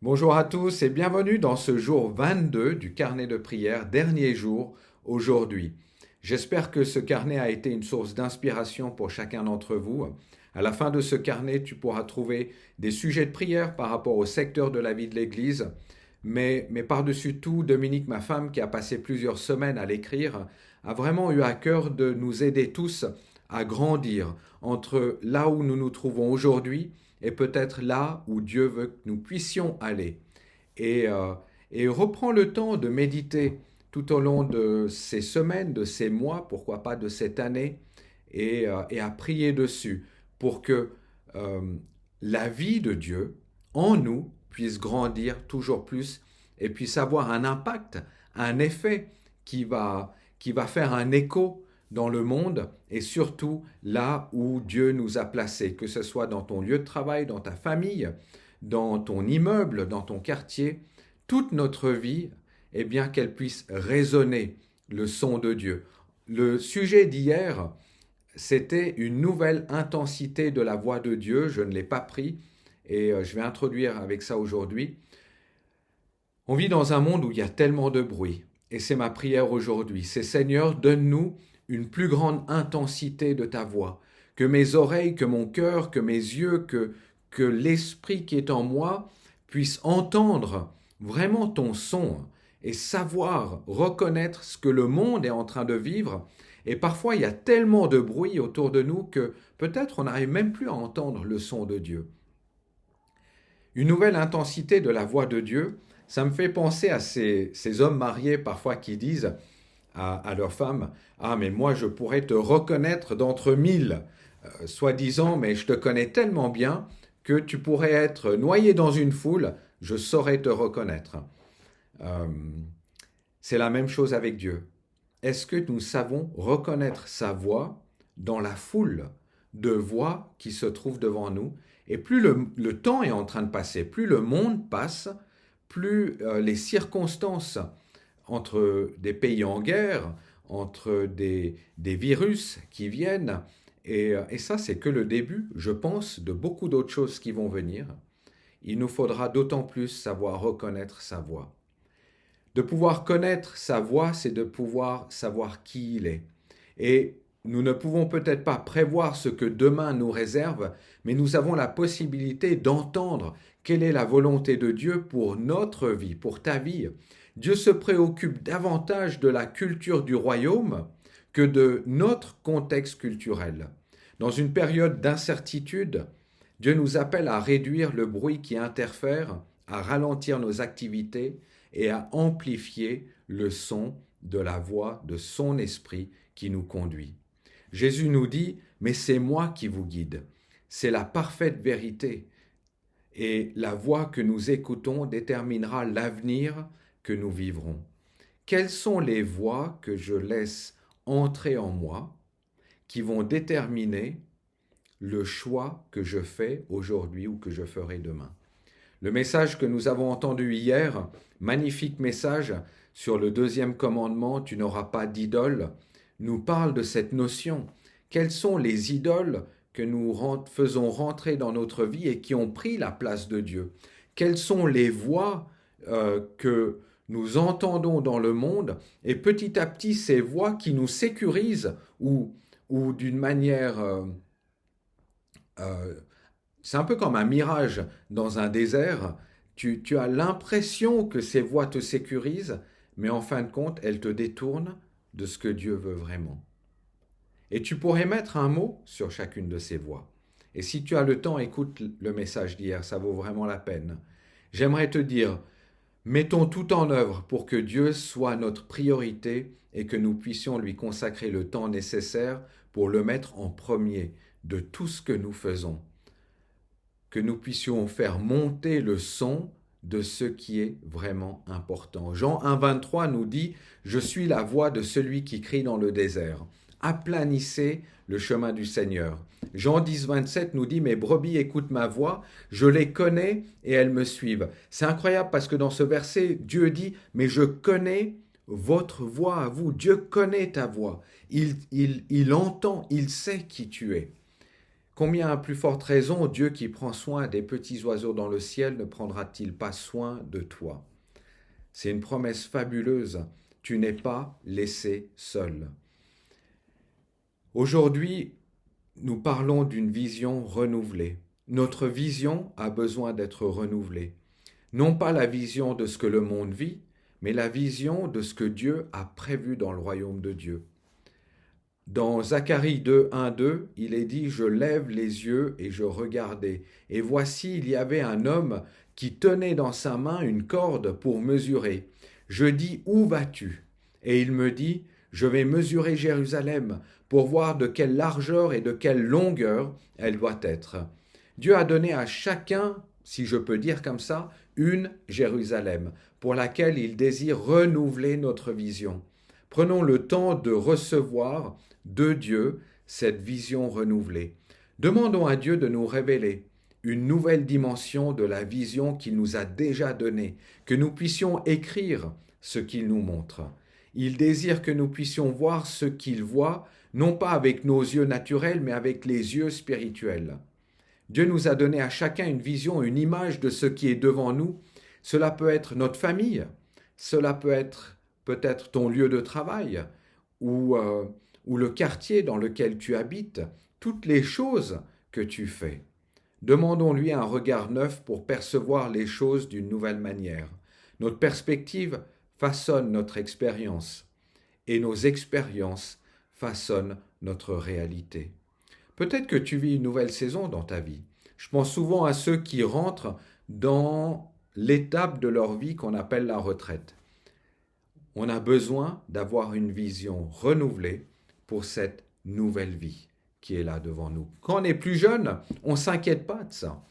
Bonjour à tous et bienvenue dans ce jour 22 du carnet de prière, dernier jour aujourd'hui. J'espère que ce carnet a été une source d'inspiration pour chacun d'entre vous. À la fin de ce carnet, tu pourras trouver des sujets de prière par rapport au secteur de la vie de l'Église. Mais par-dessus tout, Dominique, ma femme, qui a passé plusieurs semaines à l'écrire, a vraiment eu à cœur de nous aider tous à grandir entre là où nous nous trouvons aujourd'hui et peut-être là où Dieu veut que nous puissions aller. Et, euh, et reprends le temps de méditer tout au long de ces semaines, de ces mois, pourquoi pas de cette année, et à prier dessus pour que euh, la vie de Dieu en nous puisse grandir toujours plus et puisse avoir un impact, un effet qui va faire un écho dans le monde et surtout là où Dieu nous a placés, que ce soit dans ton lieu de travail, dans ta famille, dans ton immeuble, dans ton quartier, toute notre vie, eh bien qu'elle puisse résonner le son de Dieu. Le sujet d'hier, c'était une nouvelle intensité de la voix de Dieu. Je ne l'ai pas pris et je vais introduire avec ça aujourd'hui. On vit dans un monde où il y a tellement de bruit. Et c'est ma prière aujourd'hui. C'est Seigneur, donne-nous une plus grande intensité de ta voix. Que mes oreilles, que mon cœur, que mes yeux, que l'esprit qui est en moi puisse entendre vraiment ton son et savoir reconnaître ce que le monde est en train de vivre. Et parfois, il y a tellement de bruit autour de nous que peut-être on n'arrive même plus à entendre le son de Dieu. Une nouvelle intensité de la voix de Dieu, ça me fait penser à ces hommes mariés parfois qui disent à leur femme, ah mais moi je pourrais te reconnaître d'entre mille, soi-disant, mais je te connais tellement bien que tu pourrais être noyé dans une foule, je saurais te reconnaître. Euh, c'est la même chose avec Dieu. Est-ce que nous savons reconnaître sa voix dans la foule de voix qui se trouvent devant nous? Et plus le temps est en train de passer, plus le monde passe, plus les circonstances entre des pays en guerre, entre des virus qui viennent, et ça c'est que le début, je pense, de beaucoup d'autres choses qui vont venir. Il nous faudra d'autant plus savoir reconnaître sa voix. De pouvoir connaître sa voix, c'est de pouvoir savoir qui il est. Et nous ne pouvons peut-être pas prévoir ce que demain nous réserve, mais nous avons la possibilité d'entendre quelle est la volonté de Dieu pour notre vie, pour ta vie. Dieu se préoccupe davantage de la culture du royaume que de notre contexte culturel. Dans une période d'incertitude, Dieu nous appelle à réduire le bruit qui interfère, à ralentir nos activités et à amplifier le son de la voix de son esprit qui nous conduit. Jésus nous dit, mais c'est moi qui vous guide. C'est la parfaite vérité. Et la voix que nous écoutons déterminera l'avenir que nous vivrons. Quelles sont les voix que je laisse entrer en moi qui vont déterminer le choix que je fais aujourd'hui ou que je ferai demain? Le message que nous avons entendu hier, magnifique message sur le deuxième commandement, tu n'auras pas d'idole, nous parle de cette notion. Quelles sont les idoles que nous faisons rentrer dans notre vie et qui ont pris la place de Dieu? Quelles sont les voix que nous entendons dans le monde et petit à petit ces voix qui nous sécurisent ou d'une manière euh, c'est un peu comme un mirage dans un désert. Tu as l'impression que ces voies te sécurisent, mais en fin de compte, elles te détournent de ce que Dieu veut vraiment. Et tu pourrais mettre un mot sur chacune de ces voies. Et si tu as le temps, écoute le message d'hier, ça vaut vraiment la peine. J'aimerais te dire, mettons tout en œuvre pour que Dieu soit notre priorité et que nous puissions lui consacrer le temps nécessaire pour le mettre en premier de tout ce que nous faisons, que nous puissions faire monter le son de ce qui est vraiment important. Jean 1,23 nous dit, je suis la voix de celui qui crie dans le désert. Aplanissez le chemin du Seigneur. Jean 10,27 nous dit, mes brebis écoutent ma voix, je les connais et elles me suivent. C'est incroyable parce que dans ce verset, Dieu dit, mais je connais votre voix à vous. Dieu connaît ta voix. Il entend, il sait qui tu es. Combien à plus forte raison Dieu qui prend soin des petits oiseaux dans le ciel ne prendra-t-il pas soin de toi? C'est une promesse fabuleuse. Tu n'es pas laissé seul. Aujourd'hui, nous parlons d'une vision renouvelée. Notre vision a besoin d'être renouvelée. Non pas la vision de ce que le monde vit, mais la vision de ce que Dieu a prévu dans le royaume de Dieu. Dans Zacharie 2, 1, 2, il est dit « Je lève les yeux et je regardais, et voici il y avait un homme qui tenait dans sa main une corde pour mesurer. Je dis « Où vas-tu » Et il me dit « Je vais mesurer Jérusalem pour voir de quelle largeur et de quelle longueur elle doit être. » Dieu a donné à chacun, si je peux dire comme ça, une Jérusalem pour laquelle il désire renouveler notre vision. Prenons le temps de recevoir de Dieu cette vision renouvelée. Demandons à Dieu de nous révéler une nouvelle dimension de la vision qu'il nous a déjà donnée, que nous puissions écrire ce qu'il nous montre. Il désire que nous puissions voir ce qu'il voit, non pas avec nos yeux naturels, mais avec les yeux spirituels. Dieu nous a donné à chacun une vision, une image de ce qui est devant nous. Cela peut être notre famille, cela peut être peut-être ton lieu de travail ou le quartier dans lequel tu habites, toutes les choses que tu fais. Demandons-lui un regard neuf pour percevoir les choses d'une nouvelle manière. Notre perspective façonne notre expérience et nos expériences façonnent notre réalité. Peut-être que tu vis une nouvelle saison dans ta vie. Je pense souvent à ceux qui rentrent dans l'étape de leur vie qu'on appelle la retraite. On a besoin d'avoir une vision renouvelée pour cette nouvelle vie qui est là devant nous. Quand on est plus jeune, on ne s'inquiète pas de ça.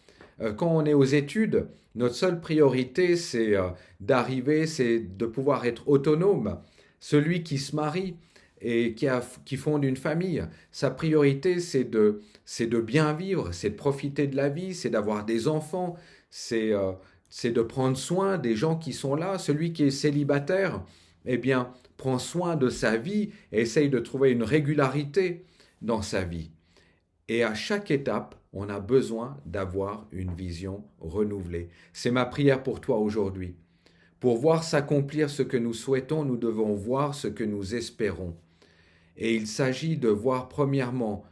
Quand on est aux études, notre seule priorité, c'est d'arriver, c'est de pouvoir être autonome. Celui qui se marie et qui fonde une famille, sa priorité, c'est de bien vivre, c'est de profiter de la vie, c'est d'avoir des enfants, c'est de prendre soin des gens qui sont là. Celui qui est célibataire, eh bien, prend soin de sa vie et essaye de trouver une régularité dans sa vie. Et à chaque étape, on a besoin d'avoir une vision renouvelée. C'est ma prière pour toi aujourd'hui. Pour voir s'accomplir ce que nous souhaitons, nous devons voir ce que nous espérons. Et il s'agit de voir premièrement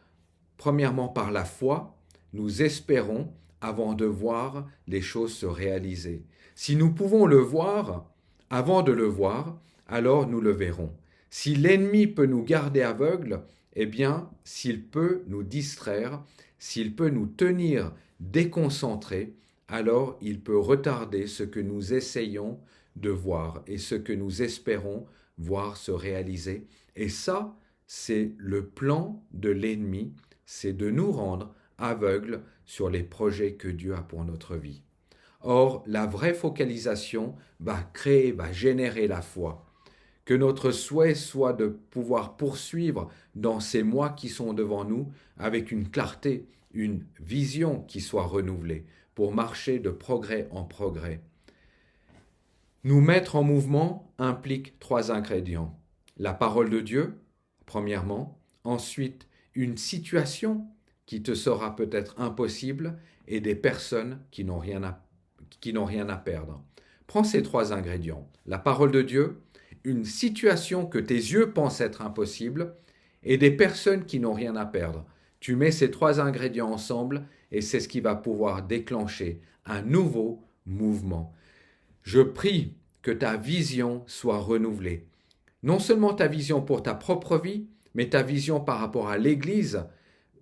par la foi, nous espérons avant de voir les choses se réaliser. Si nous pouvons le voir avant de le voir, alors nous le verrons. Si l'ennemi peut nous garder aveugles, eh bien, s'il peut nous distraire, s'il peut nous tenir déconcentrés, alors il peut retarder ce que nous essayons de voir et ce que nous espérons voir se réaliser. Et ça, c'est le plan de l'ennemi, c'est de nous rendre aveugles sur les projets que Dieu a pour notre vie. Or, la vraie focalisation va générer la foi. Que notre souhait soit de pouvoir poursuivre dans ces mois qui sont devant nous avec une clarté, une vision qui soit renouvelée pour marcher de progrès en progrès. Nous mettre en mouvement implique 3 ingrédients. La parole de Dieu, premièrement. Ensuite, une situation qui te sera peut-être impossible et des personnes qui n'ont rien à perdre. Prends ces 3 ingrédients. La parole de Dieu, une situation que tes yeux pensent être impossible et des personnes qui n'ont rien à perdre. Tu mets ces 3 ingrédients ensemble et c'est ce qui va pouvoir déclencher un nouveau mouvement. Je prie que ta vision soit renouvelée. Non seulement ta vision pour ta propre vie, mais ta vision par rapport à l'Église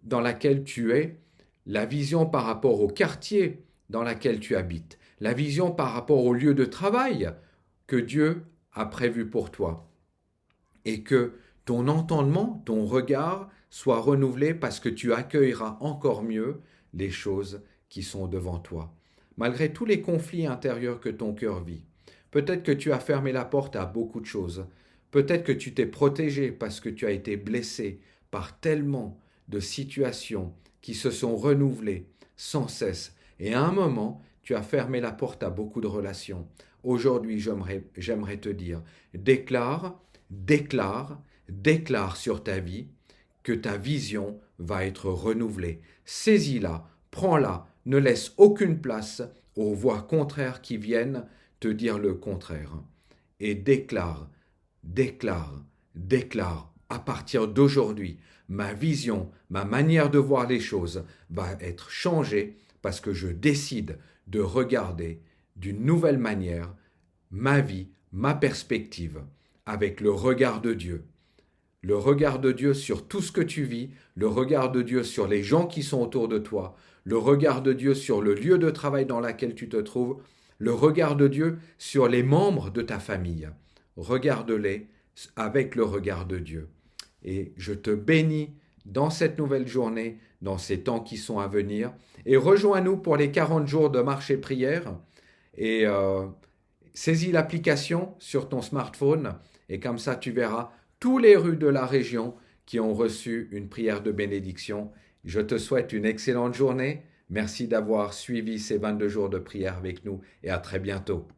dans laquelle tu es, la vision par rapport au quartier dans lequel tu habites, la vision par rapport au lieu de travail que Dieu a prévu pour toi. Et que ton entendement, ton regard soit renouvelé parce que tu accueilleras encore mieux les choses qui sont devant toi. Malgré tous les conflits intérieurs que ton cœur vit, peut-être que tu as fermé la porte à beaucoup de choses. Peut-être que tu t'es protégé parce que tu as été blessé par tellement de situations qui se sont renouvelées sans cesse. Et à un moment, tu as fermé la porte à beaucoup de relations. Aujourd'hui, j'aimerais te dire, déclare sur ta vie que ta vision va être renouvelée. Saisis-la, prends-la, ne laisse aucune place aux voix contraires qui viennent te dire le contraire. Et déclare, déclare, déclare, à partir d'aujourd'hui, ma vision, ma manière de voir les choses va être changée parce que je décide de regarder d'une nouvelle manière ma vie, ma perspective, avec le regard de Dieu. Le regard de Dieu sur tout ce que tu vis, le regard de Dieu sur les gens qui sont autour de toi, le regard de Dieu sur le lieu de travail dans lequel tu te trouves, le regard de Dieu sur les membres de ta famille. Regarde-les avec le regard de Dieu. Et je te bénis dans cette nouvelle journée, dans ces temps qui sont à venir. Et rejoins-nous pour les 40 jours de marche et prière. Et saisis l'application sur ton smartphone. Et comme ça, tu verras tous les rues de la région qui ont reçu une prière de bénédiction. Je te souhaite une excellente journée. Merci d'avoir suivi ces 22 jours de prière avec nous et à très bientôt.